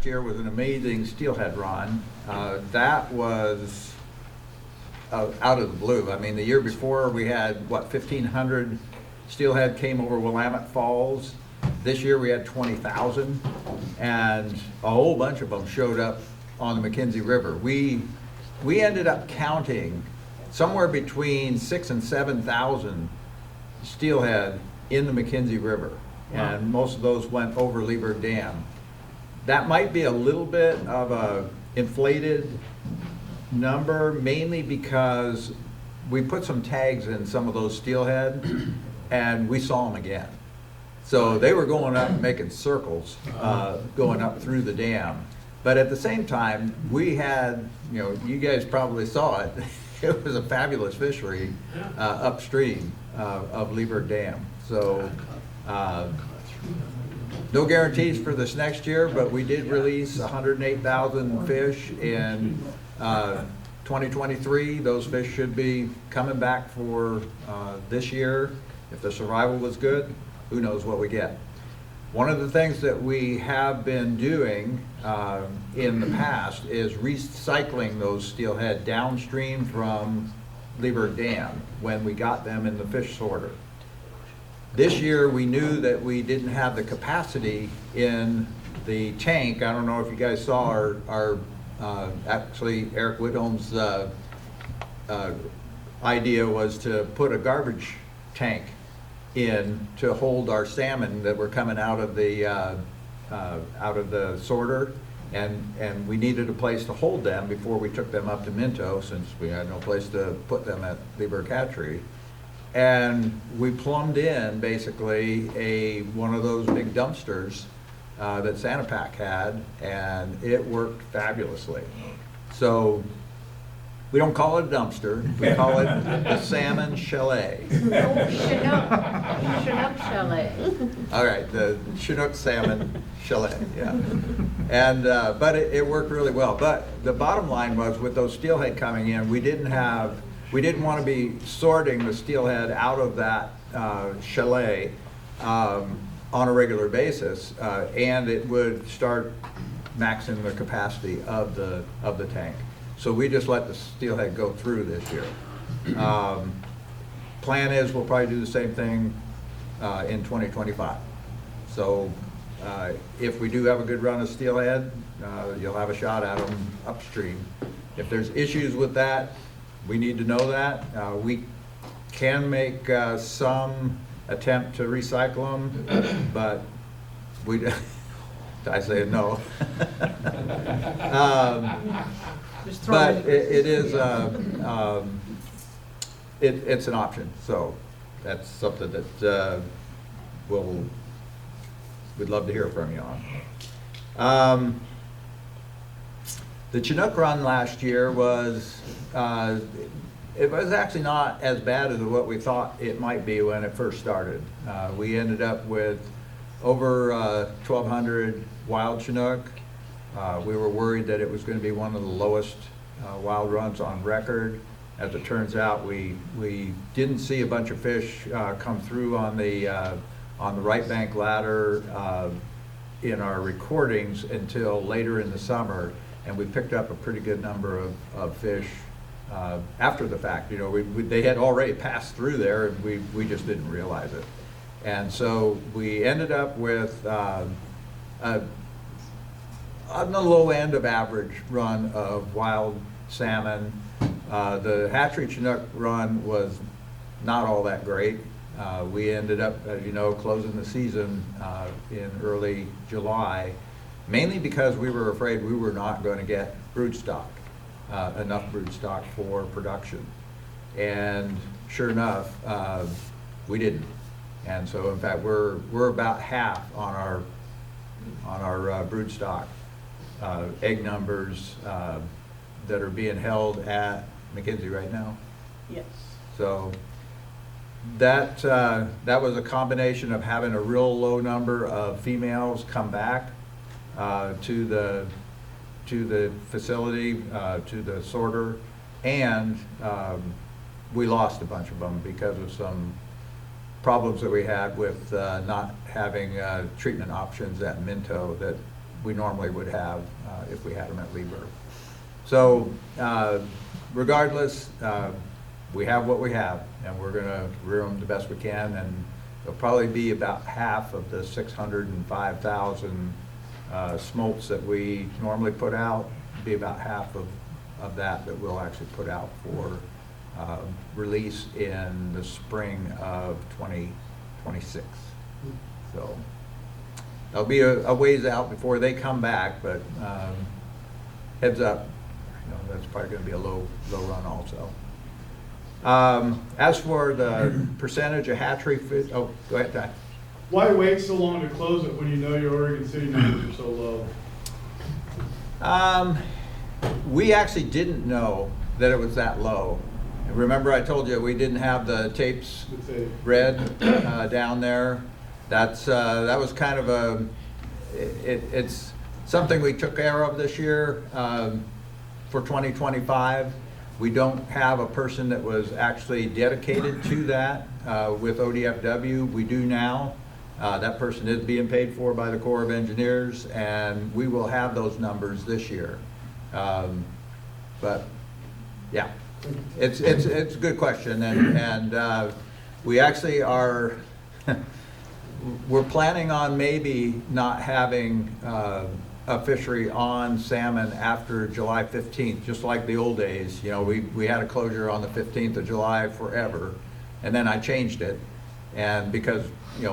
year was an amazing steelhead run. That was out of the blue. I mean, the year before we had, what, 1,500 steelhead came over Willamette Falls. This year we had 20,000, and a whole bunch of them showed up on the McKenzie River. We ended up counting somewhere between 6,000 and 7,000 steelhead in the McKenzie River, and most of those went over Leeburg Dam. That might be a little bit of a inflated number, mainly because we put some tags in some of those steelhead and we saw them again. So they were going up and making circles, going up through the dam. But at the same time, we had, you know, you guys probably saw it, it was a fabulous fishery upstream of Leeburg Dam. So no guarantees for this next year, but we did release 108,000 fish in 2023. Those fish should be coming back for this year. If the survival was good, who knows what we get. One of the things that we have been doing in the past is recycling those steelhead downstream from Leeburg Dam when we got them in the fish sorter. This year we knew that we didn't have the capacity in the tank. I don't know if you guys saw our actually Eric Whitholm's idea was to put a garbage tank in to hold our salmon that were coming out of the sorter, and we needed a place to hold them before we took them up to Minto, since we had no place to put them at Leeburg Hatchery. And we plumbed in basically one of those big dumpsters that Sanapac had, and it worked fabulously. So we don't call it a dumpster, we call it the salmon chalet. Chinook chalet. All right, the Chinook salmon chalet, yeah. And but it worked really well. But the bottom line was, with those steelhead coming in, we didn't want to be sorting the steelhead out of that chalet on a regular basis, and it would start maxing the capacity of the tank. So we just let the steelhead go through this year. Plan is we'll probably do the same thing in 2025. So if we do have a good run of steelhead, you'll have a shot at them upstream. If there's issues with that, we need to know that. We can make some attempt to recycle them, but I say no. But it is it's an option, so that's something that we'd love to hear from you on. The Chinook run last year was it was actually not as bad as what we thought it might be when it first started. We ended up with over 1,200 wild Chinook. We were worried that it was going to be one of the lowest wild runs on record. As it turns out, we didn't see a bunch of fish come through on the right bank ladder in our recordings until later in the summer, and we picked up a pretty good number of fish after the fact. You know, they had already passed through there, and we just didn't realize it. And so we ended up with on the low end of average run of wild salmon. The hatchery Chinook run was not all that great. We ended up, as you know, closing the season in early July, mainly because we were afraid we were not going to get broodstock, enough broodstock for production. And sure enough, we didn't. And so, in fact, we're about half on our broodstock egg numbers that are being held at McKenzie right now. Yes. So that was a combination of having a real low number of females come back to the facility, to the sorter, and we lost a bunch of them because of some problems that we had with not having treatment options at Minto that we normally would have if we had them at Lieberg. So regardless, we have what we have, and we're gonna rear them the best we can, and it'll probably be about half of the 605,000 smolts that we normally put out, be about half of that we'll actually put out for release in the spring of 2026. So that'll be a ways out before they come back, but heads up, that's probably going to be a low run also. As for the percentage of hatchery fish, oh, go ahead, Ty. Why wait so long to close it when you know your Oregon City numbers are so low? We actually didn't know that it was that low. Remember I told you we didn't have the tapes read down there? That was kind of it's something we took care of this year for 2025. We don't have a person that was actually dedicated to that with ODFW. We do now. That person is being paid for by the Corps of Engineers, and we will have those numbers this year. But yeah, it's a good question, and we actually are we're planning on maybe not having a fishery on salmon after July 15th, just like the old days. You know, we had a closure on the 15th of July forever, and then I changed it, and because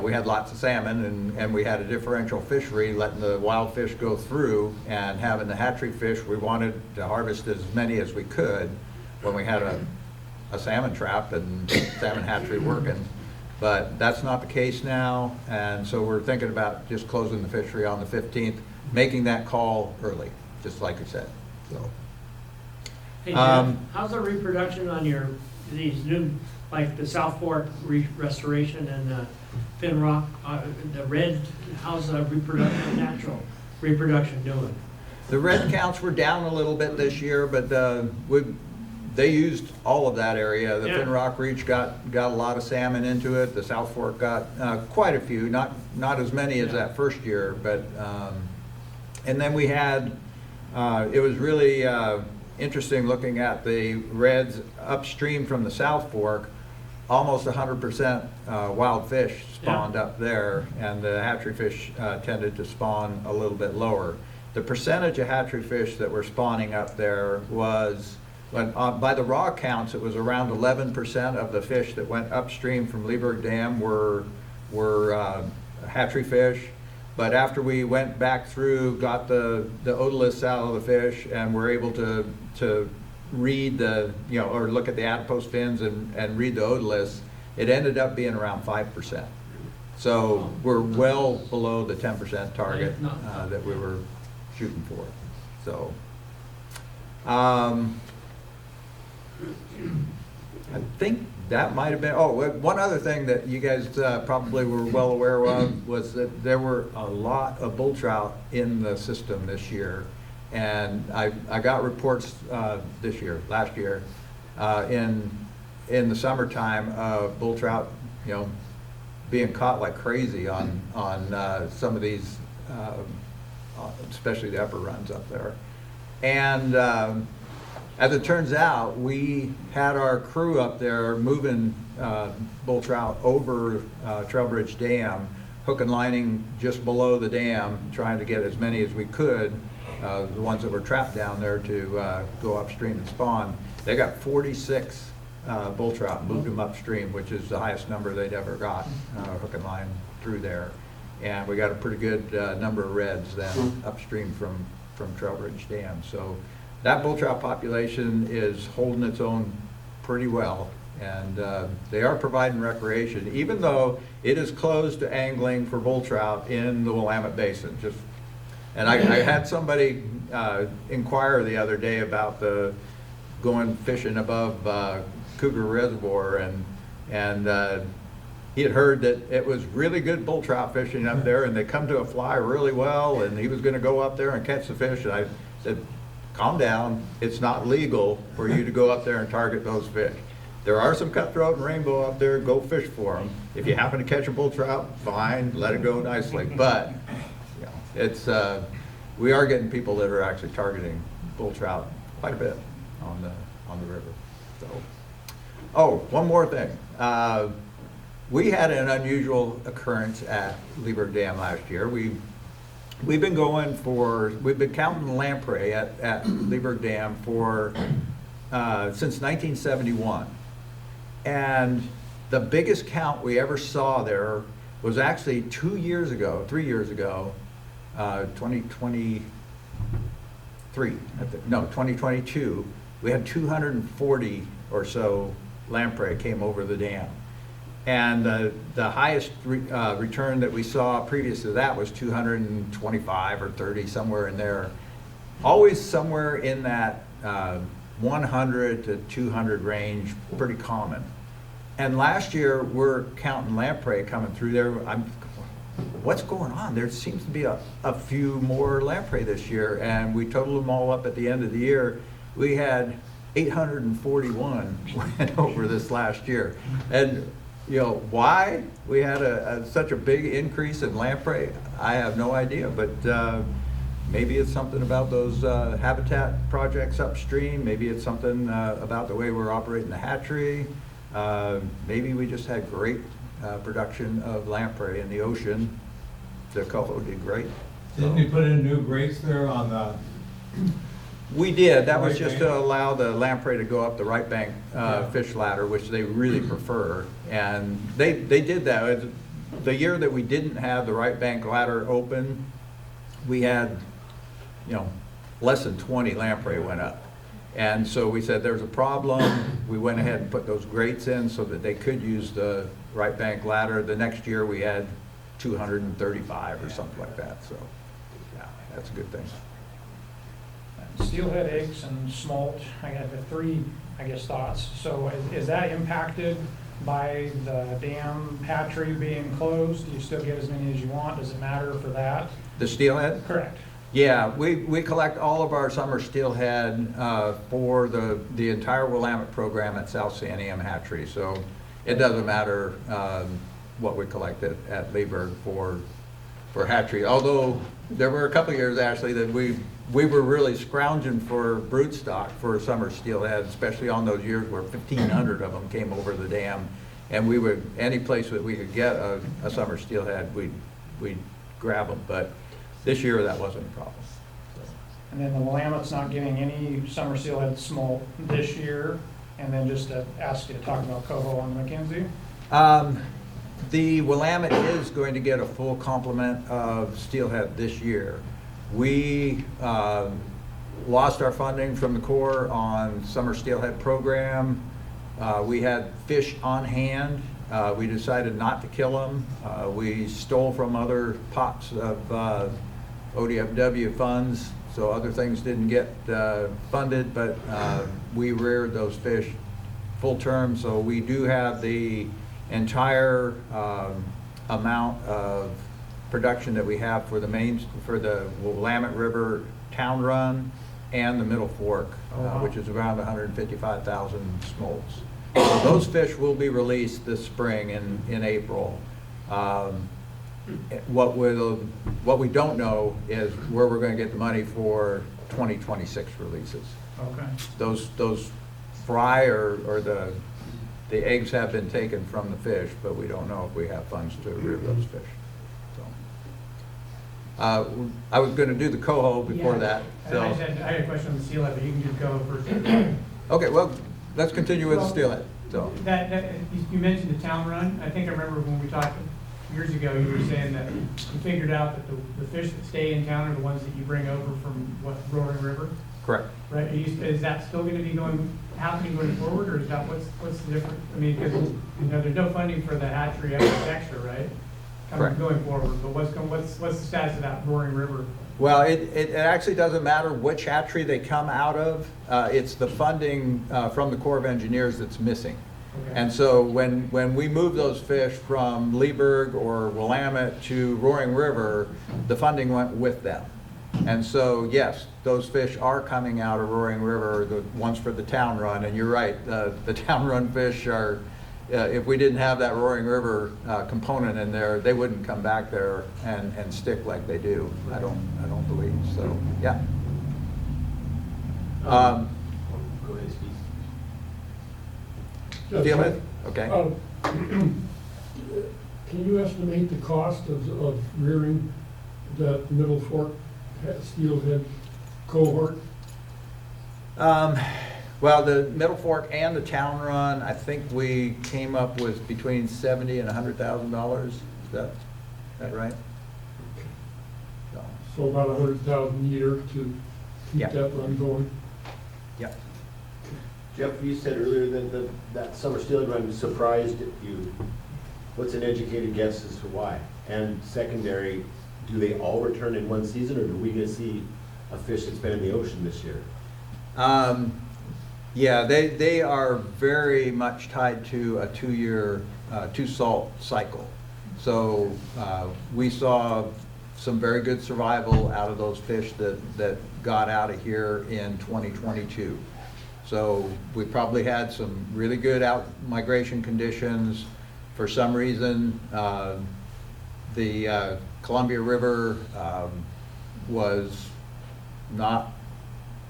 we had lots of salmon and we had a differential fishery, letting the wild fish go through and having the hatchery fish, we wanted to harvest as many as we could when we had a salmon trap and salmon hatchery working. But that's not the case now, and so we're thinking about just closing the fishery on the 15th, making that call early, just like I said. So, hey Jeff, how's the reproduction on these new, like the South Fork restoration and Fin Rock, the red? How's the natural reproduction doing? The red counts were down a little bit this year, but they used all of that area. The Fin Rock Reach got a lot of salmon into it. The South Fork got quite a few, not as many as that first year, but and then we had it was really interesting looking at the reds upstream from the South Fork. Almost 100% wild fish spawned up there, and the hatchery fish tended to spawn a little bit lower. The percentage of hatchery fish that were spawning up there was, by the raw counts, it was around 11% of the fish that went upstream from Lieberg Dam were hatchery fish. But after we went back through, got the otoliths out of the fish, and were able to read or look at the adipose fins and read the otoliths, it ended up being around 5%. So we're well below the 10% target that we were shooting for. So I think that might have been, one other thing that you guys probably were well aware of was that there were a lot of bull trout in the system this year. And I got reports last year, in the summertime of bull trout, being caught like crazy on some of these, especially the upper runs up there. And as it turns out, we had our crew up there moving bull trout over Trailbridge Dam, hook and lining just below the dam, trying to get as many as we could. The ones that were trapped down there to go upstream and spawn. They got 46 bull trout, moved them upstream, which is the highest number they'd ever got, hook and line through there. And we got a pretty good number of reds then upstream from Trailbridge Dam. So that bull trout population is holding its own pretty well. And they are providing recreation, even though it is closed to angling for bull trout in the Willamette Basin. And I had somebody inquire the other day about going fishing above Cougar Reservoir, and he had heard that it was really good bull trout fishing up there, and they come to a fly really well, and he was going to go up there and catch the fish. And I said, calm down, it's not legal for you to go up there and target those fish. There are some cutthroat and rainbow up there, go fish for them. If you happen to catch a bull trout, fine, let it go nicely. But it's we are getting people that are actually targeting bull trout quite a bit on the river. So, oh, one more thing. We had an unusual occurrence at Lieberg Dam last year. We've been counting lamprey at Lieberg Dam since 1971. And the biggest count we ever saw there was actually 3 years ago, 2022. We had 240 or so lamprey came over the dam. And the highest return that we saw previous to that was 225 or 30, somewhere in there. Always somewhere in that 100 to 200 range, pretty common. And last year, we're counting lamprey coming through there. What's going on? There seems to be a few more lamprey this year, and we totaled them all up at the end of the year. We had 841 went over this last year. And you know, why we had such a big increase in lamprey, I have no idea, but maybe it's something about those habitat projects upstream. Maybe it's something about the way we're operating the hatchery. Maybe we just had great production of lamprey in the ocean. The coho did great. Didn't you put in new grates there on the? We did. That was Right just bank? to allow the lamprey to go up the right bank fish ladder, which they really prefer. And they did that. The year that we didn't have the right bank ladder open, we had, less than 20 lamprey went up. And so we said there's a problem. We went ahead and put those grates in so that they could use the right bank ladder. The next year we had 235 or something like that. So yeah, that's a good thing. Steelhead eggs and smolt, I got the three, thoughts. So is that impacted by the dam hatchery being closed? You still get as many as you want? Does it matter for that? The steelhead? Correct. Yeah, we collect all of our summer steelhead for the entire Willamette program at South Santiam Hatchery. So it doesn't matter what we collect at Lieberg for hatchery. Although there were a couple of years actually that we were really scrounging for broodstock for summer steelhead, especially on those years where 1,500 of them came over the dam. And we would, any place that we could get a summer steelhead, we'd grab them. But this year, that wasn't a problem. And then the Willamette's not getting any summer steelhead smolt this year. And then just to ask you to talk about coho on the Mackenzie. The Willamette is going to get a full complement of steelhead this year. We lost our funding from the Corps on summer steelhead program. We had fish on hand. We decided not to kill them. We stole from other pots of ODFW funds, so other things didn't get funded, but we reared those fish full term, so we do have the entire amount of production that we have for the Willamette River Town Run and the Middle Fork, which is around 155,000 smolts. So those fish will be released this spring in April. What we don't know is where we're going to get the money for 2026 releases. Okay. Those fry or the eggs have been taken from the fish, but we don't know if we have funds to rear those fish. So, I was going to do the coho before that. So. I had a question on the steelhead, but you can do coho first. Okay, well, let's continue with the steelhead. So. You mentioned the town run. I think I remember when we talked years ago, you were saying that you figured out that the fish that stay in town are the ones that you bring over from Roaring River, Correct. right? Is that still going to be happening going forward, or is that what's the difference? I mean, because there's no funding for the hatchery extra, right? Correct. Going forward, but what's the status of that Roaring River? Well, it actually doesn't matter which hatchery they come out of. It's the funding from the Corps of Engineers that's missing. Okay. And so when we move those fish from Lieberg or Willamette to Roaring River, the funding went with them. And so, yes, those fish are coming out of Roaring River, the ones for the town run. And you're right, the town run fish are if we didn't have that Roaring River component in there, they wouldn't come back there and stick like they do. I don't believe, so, yeah. Go ahead, Steve. Steelhead, okay. Can you estimate the cost of rearing that Middle Fork steelhead cohort? Well, the Middle Fork and the Town Run, I think we came up with between $70,000 and $100,000. Is that right? So, So about 100,000 a year to Yeah. keep that run going? yeah. Jeff, you said earlier that that summer steelhead run surprised you. What's an educated guess as to why? And secondary, do they all return in one season, or are we gonna see a fish that's been in the ocean this year? Yeah, they are very much tied to a 2-year, two-salt cycle. So we saw some very good survival out of those fish that got out of here in 2022. So we probably had some really good out migration conditions. For some reason, the Columbia River was not,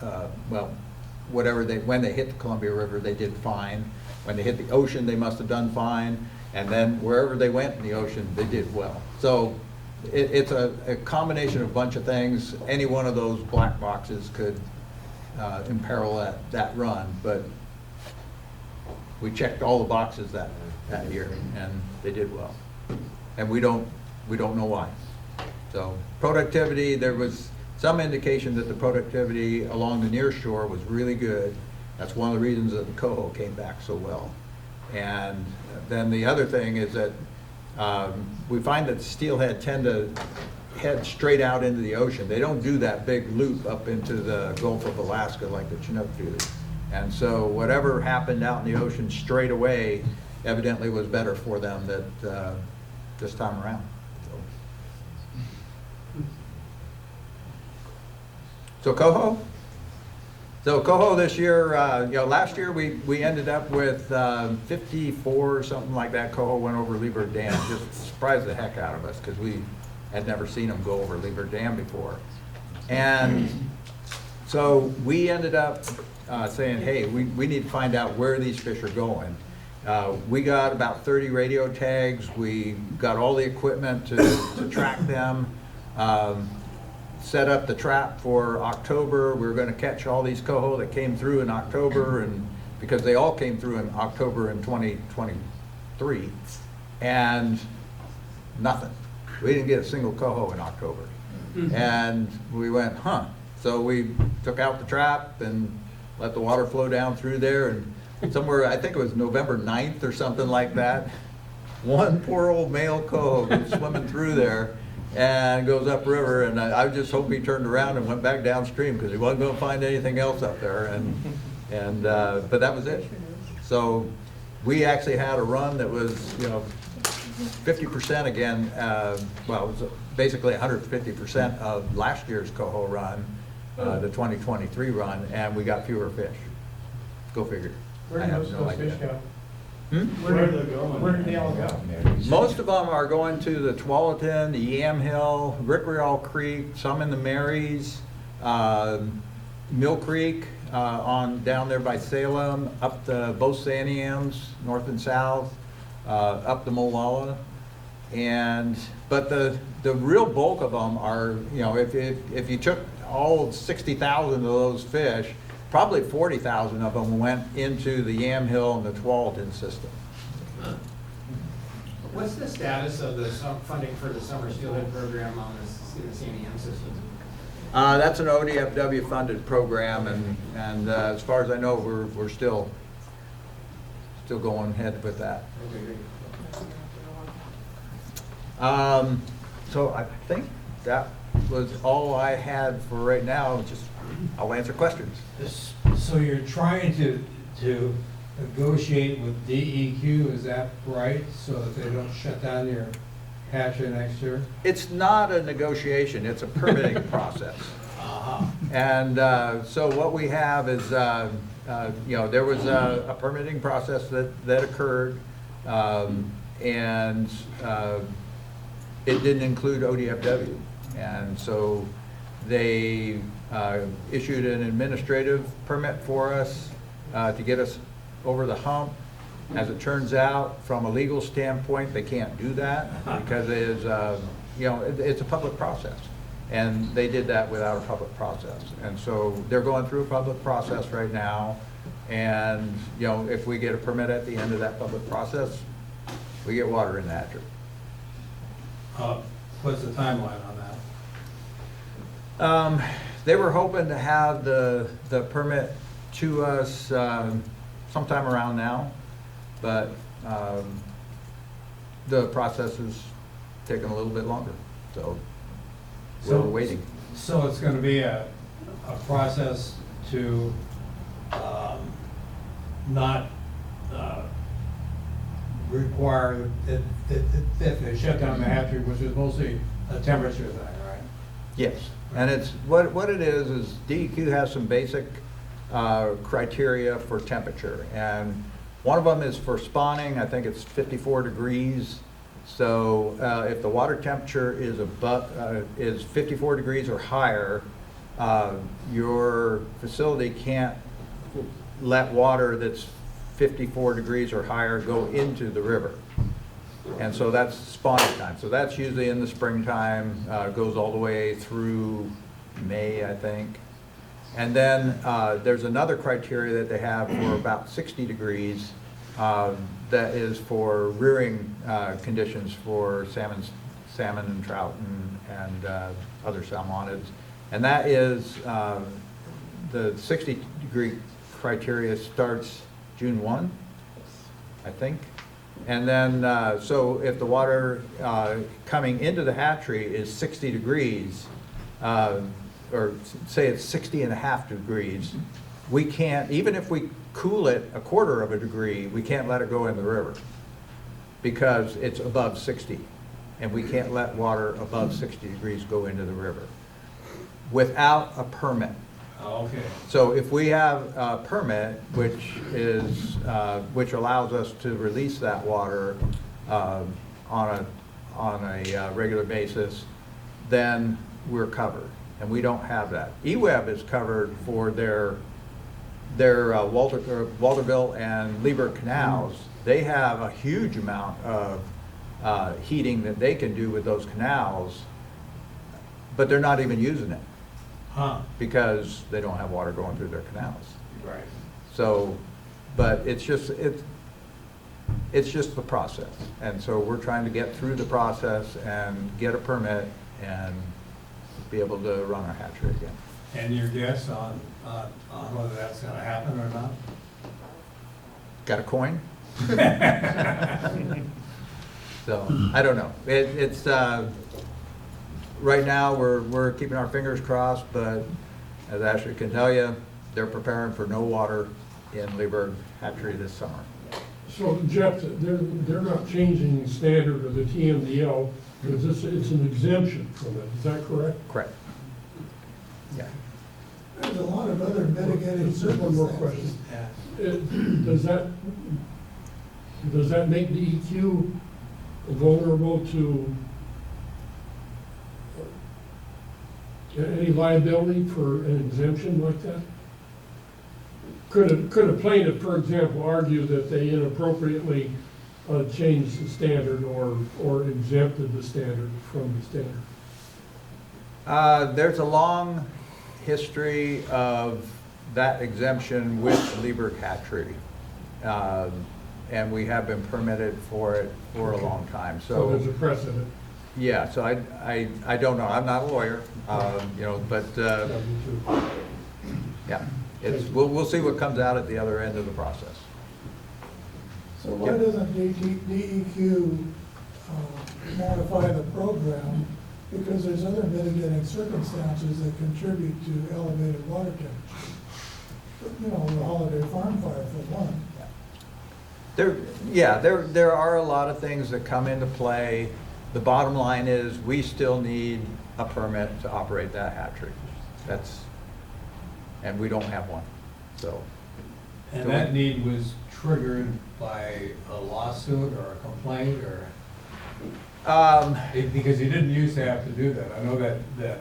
well, whatever when they hit the Columbia River, they did fine. When they hit the ocean, they must have done fine. And then wherever they went in the ocean, they did well. So it's a combination of a bunch of things. Any one of those black boxes could imperil that run, but we checked all the boxes that year, and they did well. And we don't know why. So productivity, there was some indication that the productivity along the near shore was really good. That's one of the reasons that the coho came back so well. And then the other thing is that we find that steelhead tend to head straight out into the ocean. They don't do that big loop up into the Gulf of Alaska like the Chinook do. And so whatever happened out in the ocean straight away evidently was better for them this time around. So coho? So coho this year, last year we ended up with 54 or something like that. Coho went over Lieber Dam, just surprised the heck out of us because we had never seen them go over Lieber Dam before. And so we ended up saying, hey, we need to find out where these fish are going. We got about 30 radio tags. We got all the equipment to track them. Set up the trap for October. We were going to catch all these coho that came through in October, and because they all came through in October in 2023, and nothing. We didn't get a single coho in October. And we went, huh. So we took out the trap and let the water flow down through there, and somewhere, I think it was November 9th or something like that, one poor old male coho goes swimming through there and goes upriver, and I just hope he turned around and went back downstream because he wasn't going to find anything else up there, but that was it. So we actually had a run that was 50% again. Well, it was basically 150% of last year's coho run, the 2023 run, and we got fewer fish. Go figure. Where I do have most of no those idea. fish go? Where are they going? Where do they all go? Most of them are going to the Tualatin, the Yamhill, Rickreall Creek, some in the Marys, Mill Creek down there by Salem, up the both Santiams, north and south, up the Molalla. But the real bulk of them are, if you took all 60,000 of those fish, probably 40,000 of them went into the Yamhill and the Tualatin system. What's the status of the funding for the summer steelhead program on the CNEM system? That's an ODFW funded program, and as far as I know, we're still going ahead with that. Okay, great. So I think that was all I had for right now. I'll answer questions. So you're trying to negotiate with DEQ, is that right? So that they don't shut down your hatchery next year? It's not a negotiation, it's a permitting process. And so what we have is, there was a permitting process that occurred. And it didn't include ODFW. And so they issued an administrative permit for us to get us over the hump. As it turns out, from a legal standpoint, they can't do that because it is, it's a public process. And they did that without a public process. And so they're going through a public process right now. And, if we get a permit at the end of that public process, we get water in the hatchery. What's the timeline on that? They were hoping to have the permit to us sometime around now, but the process is taking a little bit longer, so we're waiting. So it's gonna be a process to not require that they shut down the hatchery, which is mostly a temperature thing, right? Yes, and it's, what it is DEQ has some basic criteria for temperature, and one of them is for spawning. I think it's 54 degrees. So if the water temperature is 54 degrees or higher, your facility can't let water that's 54 degrees or higher go into the river. And so that's spawning time. So that's usually in the springtime, goes all the way through May, I think. And then there's another criteria that they have for about 60 degrees that is for rearing conditions for salmon and trout and other salmonids. And that is the 60-degree criteria starts June 1, I think. And then, so if the water coming into the hatchery is 60 degrees, or say it's 60.5 degrees, we can't, even if we cool it a quarter of a degree, we can't let it go in the river because it's above 60. And we can't let water above 60 degrees go into the river without a permit. Oh, okay. So if we have a permit, which allows us to release that water on a regular basis, then we're covered, and we don't have that. EWEB is covered for their Walterville and Lieberg canals. They have a huge amount of heating that they can do with those canals, but they're not even using it. Because they don't have water going through their canals. Right. So, but it's just the process. And so we're trying to get through the process and get a permit and be able to run our hatchery again. And your guess on whether that's gonna happen or not? Got a coin? So, I don't know. It's right now, we're keeping our fingers crossed, but as Ashley can tell you, they're preparing for no water in Lieberg hatchery this summer. So Jeff, they're not changing the standard of the TMDL, because it's an exemption from it, is that correct? Correct. Yeah. There's a lot of other mitigating One more circumstances. question. Does that make DEQ vulnerable to any liability for an exemption like that? Could a plaintiff, for example, argue that they inappropriately changed the standard or exempted the standard from the standard? There's a long history of that exemption with Lieberg hatchery. And we have been permitted for it for a long time. So there's a precedent. Yeah, so I don't know. I'm not a lawyer, but yeah, we'll see what comes out at the other end of the process. So why doesn't DEQ modify the program? Because there's other mitigating circumstances that contribute to elevated water temperature. The holiday farm fire for one. There are a lot of things that come into play. The bottom line is we still need a permit to operate that hatchery. And we don't have one, so. And that need was triggered by a lawsuit or a complaint or, because you didn't used to have to do that. I know that,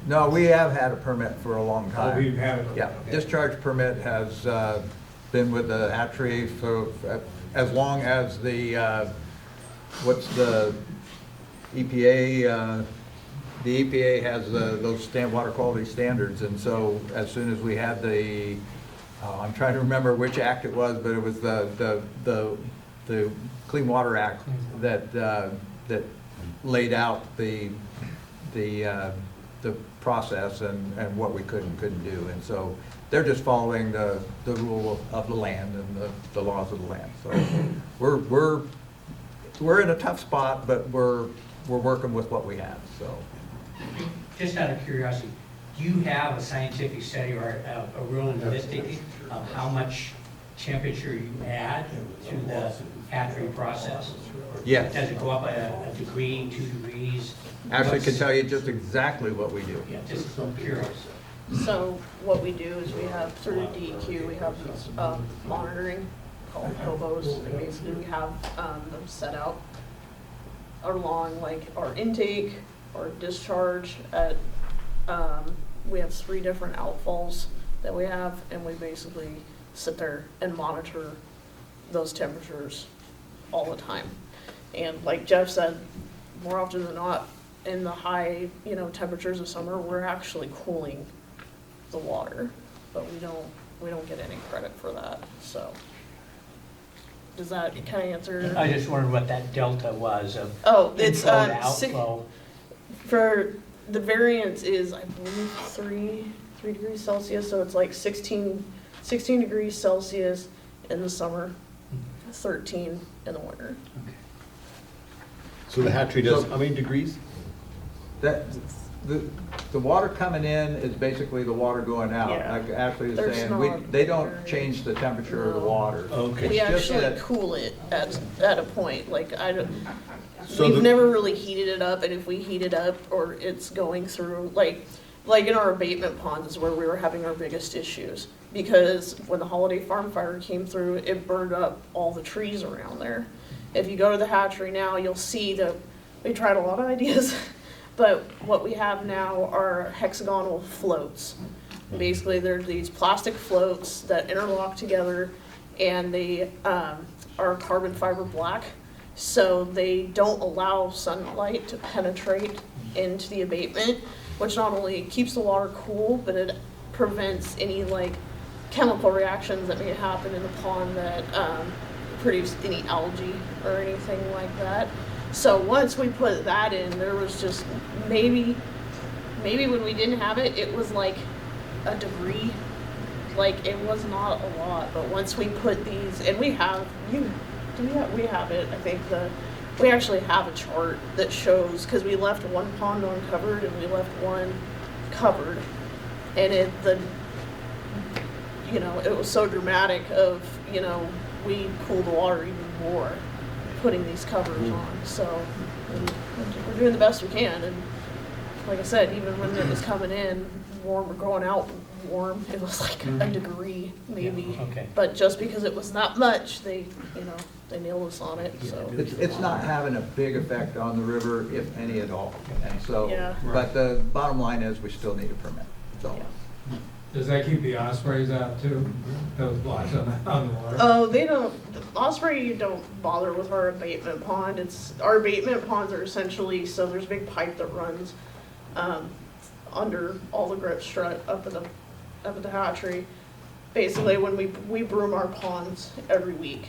No, we have had a permit for a long oh, time. we've had it. Yeah, okay. discharge permit has been with the hatchery for as long as the, what's the EPA, the EPA has those water quality standards, and so as soon as we had the, I'm trying to remember which act it was, but it was the Clean Water Act that laid out the process and what we could and couldn't do. And so they're just following the rule of the land and the laws of the land. So we're in a tough spot, but we're working with what we have, so. Just out of curiosity, do you have a scientific study or a realistic of how much temperature you add to the hatchery process? Yes. Does it go up a degree, 2 degrees? Actually, can tell you just exactly what we do. Yeah, just curious. So what we do is we have through DEQ, we have these monitoring called hobos, and basically we have them set out along like our intake, our discharge at, we have 3 different outfalls that we have, and we basically sit there and monitor those temperatures all the time. And like Jeff said, more often than not, in the high, temperatures of summer, we're actually cooling the water, but we don't get any credit for that, so. Does that kind of answer? I just wondered what that delta was of Oh, it's, inflow to outflow. for, the variance is, I believe, 3 degrees Celsius, so it's like 16 degrees Celsius in the summer, 13 in the winter. So the hatchery does how many degrees? That, the water coming in is basically the water going out. Yeah. Like Ashley was There's saying, they don't not change the temperature of the No. water. Okay. We It's just actually that- cool it at a point, like, So we've the- never really heated it up, and if we heat it up or it's going through, like in our abatement ponds is where we were having our biggest issues. Because when the holiday farm fire came through, it burned up all the trees around there. If you go to the hatchery now, you'll see that we tried a lot of ideas, but what we have now are hexagonal floats. Basically, they're these plastic floats that interlock together, and they are carbon fiber black, so they don't allow sunlight to penetrate into the abatement, which not only keeps the water cool, but it prevents any chemical reactions that may happen in the pond that produce any algae or anything like that. So once we put that in, there was just maybe when we didn't have it, it was like a degree. Like, it was not a lot, but once we put these, and we have it, I think we actually have a chart that shows, because we left one pond uncovered and we left one covered, and it was so dramatic of, we cooled the water even more putting these covers on, so we're doing the best we can, and like I said, even when it was coming in warm or going out warm, it was like a degree maybe. Yeah, okay. But just because it was not much, they nailed us on it, so. It's not having a big effect on the river, if any at all. And so, Yeah. but the bottom line is we still need a permit, so. Yeah. Does that keep the ospreys out too? Those blocks on the water? Oh, they don't, osprey don't bother with our abatement pond. Our abatement ponds are essentially, so there's a big pipe that runs under all the grip strut up at the hatchery. Basically, when we broom our ponds every week.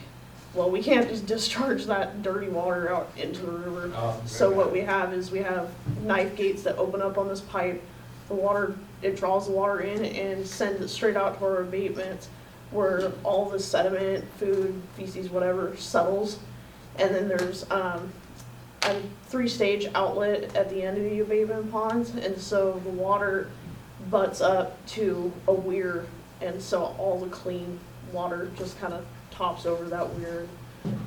Well, we can't just discharge that dirty water out into the river. Oh, So okay. what we have is we have knife gates that open up on this pipe. The water, it draws the water in and sends it straight out to our abatements, where all the sediment, food, feces, whatever, settles. And then there's a 3-stage outlet at the end of the abatement ponds, and so the water butts up to a weir, and so all the clean water just kind of tops over that weir,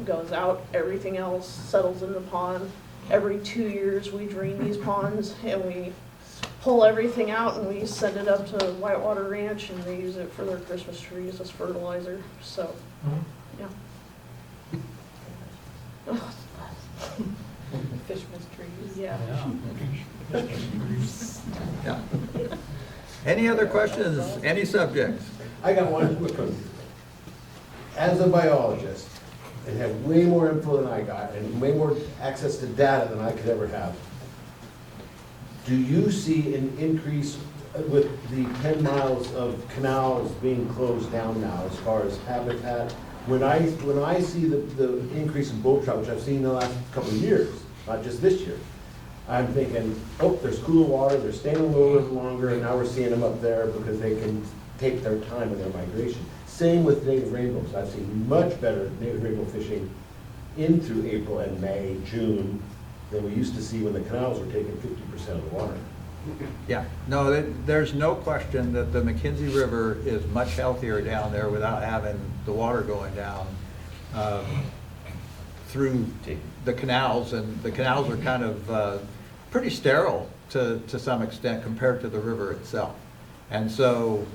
goes out. Everything else settles in the pond. Every 2 years we drain these ponds and we pull everything out and we send it up to Whitewater Ranch and they use it for their Christmas trees as fertilizer, so, yeah. Fishman's trees. Yeah. Yeah. Any other questions, any subjects? I got one quick one. As a biologist, and have way more info than I got, and way more access to data than I could ever have, do you see an increase with the 10 miles of canals being closed down now as far as habitat? When I see the increase in boat trout, which I've seen in the last couple of years, not just this year, I'm thinking, oh, there's cooler water, they're staying on the lower river longer, and now we're seeing them up there because they can take their time in their migration. Same with native rainbows. I've seen much better native rainbow fishing in through April and May, June, than we used to see when the canals were taking 50% of the water. Yeah, no, there's no question that the McKenzie River is much healthier down there without having the water going down through the canals, and the canals are kind of pretty sterile to some extent compared to the river itself. And so,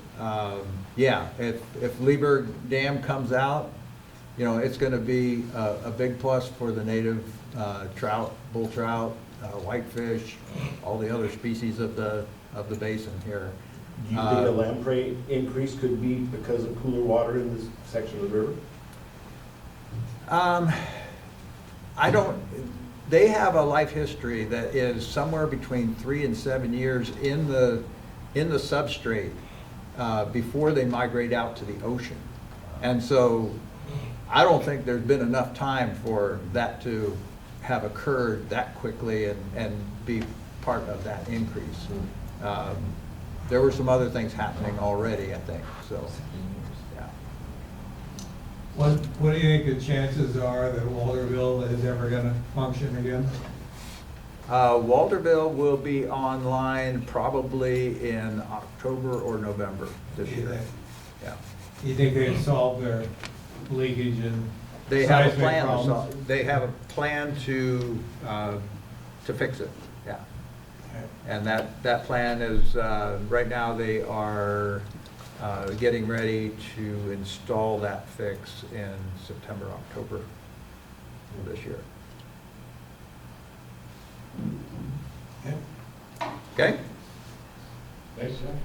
yeah, if Lieberg Dam comes out, you know, it's going to be a big plus for the native trout, bull trout, whitefish, all the other species of the basin here. Do you think the lamprey increase could be because of cooler water in this section of the river? I don't, they have a life history that is somewhere between 3 and 7 years in the substrate before they migrate out to the ocean. And so I don't think there's been enough time for that to have occurred that quickly and be part of that increase. There were some other things happening already, I think, so, yeah. What do you think the chances are that Walterville is ever gonna function again? Walterville will be online probably in October or November this year. Yeah. You think they've solved their leakage and They have a seismic plan, problems? they have a plan to fix it, yeah. And that plan is, right now they are getting ready to install that fix in September, October of this year. Okay? Thanks, Jeff.